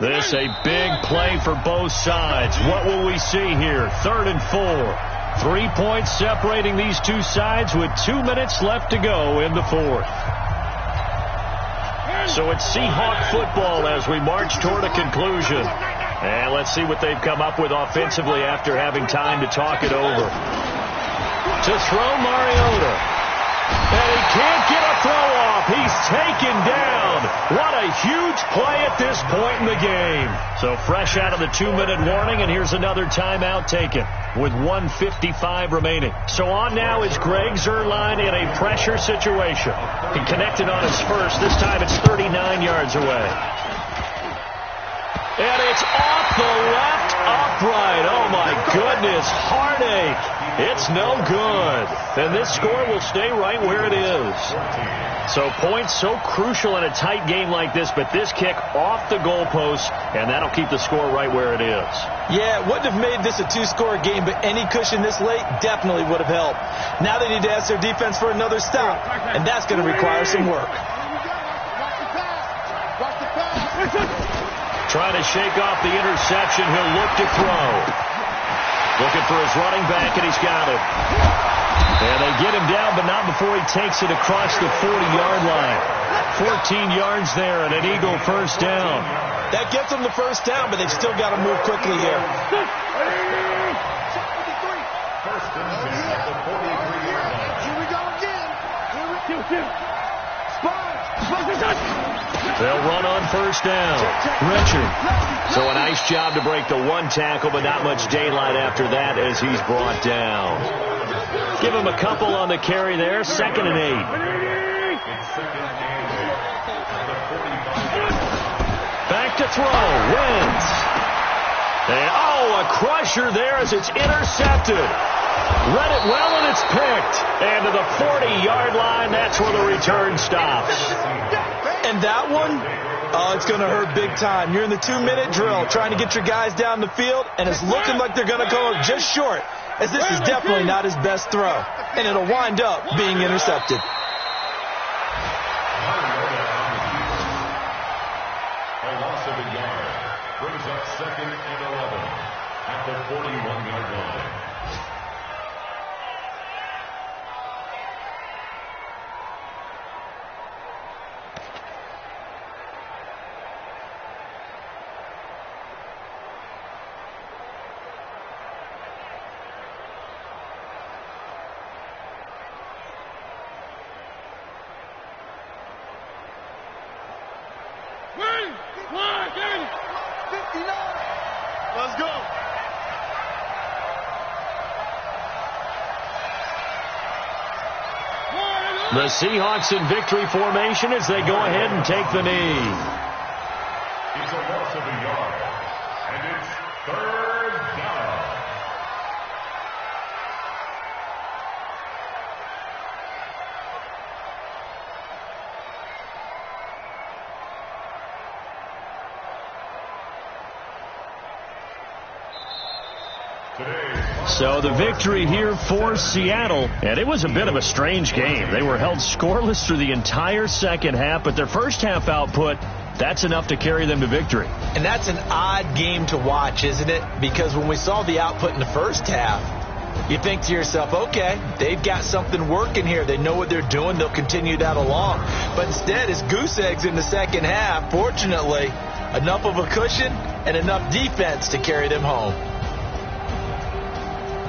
This a big play for both sides. What will we see here? 3rd and 4. 3 points separating these two sides with 2 minutes left to go in the 4th. So it's Seahawk football as we march toward a conclusion. And let's see what they've come up with offensively after having time to talk it over. To throw Mariota. And he can't get a throw off. He's taken down. What a huge play at this point in the game. So fresh out of the 2-minute warning, and here's another timeout taken with 1:55 remaining. So on now is Greg Zuerlein in a pressure situation. He connected on his first. This time it's 39 yards away. And it's off the left upright. Oh, my goodness. Heartache. It's no good. And this score will stay right where it is. So points so crucial in a tight game like this, but this kick off the goalpost, and that'll keep the score right where it is.
Yeah, it wouldn't have made this a two-score game, but any cushion this late definitely would have helped. Now they need to ask their defense for another stop, and that's going to require some work.
Trying to shake off the interception. He'll look to throw. Looking for his running back, and he's got it. And they get him down, but not before he takes it across the 40-yard line. 14 yards there, and an Eagle first down.
That gets them the first down, but they've still got to move quickly here.
First and 10 at the 43-yard line.
Here we go again.
They'll run on first down. Richard. So a nice job to break the one tackle, but not much daylight after that as he's brought down. Give him a couple on the carry there. 2nd and 8. Back to throw. Wins. And, a crusher there as it's intercepted. Read it well, and it's picked. And to the 40-yard line, that's where the return stops.
And that one, it's going to hurt big time. You're in the 2-minute drill trying to get your guys down the field, and it's looking like they're going to go just short, as this is definitely not his best throw. And it'll wind up being intercepted.
A loss of a yard brings up 2nd and 11 at the 41-yard line.
Let's go.
The Seahawks in victory formation as they go ahead and take the knee.
It's a loss of a yard, and it's 3rd down.
So the victory here for Seattle, and it was a bit of a strange game. They were held scoreless through the entire second half, but their first half output, that's enough to carry them to victory.
And that's an odd game to watch, isn't it? Because when we saw the output in the first half, you think to yourself, okay, they've got something working here. They know what they're doing. They'll continue that along. But instead, it's goose eggs in the second half. Fortunately, enough of a cushion and enough defense to carry them home.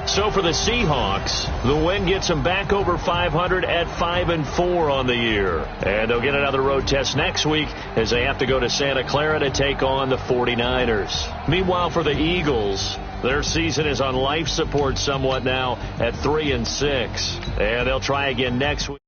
So for the Seahawks, the win gets them back over 500 at 5-4 on the year. And they'll get another road test next week as they have to go to Santa Clara to take on the 49ers. Meanwhile, for the Eagles, their season is on life support somewhat now at 3-6. And they'll try again next week.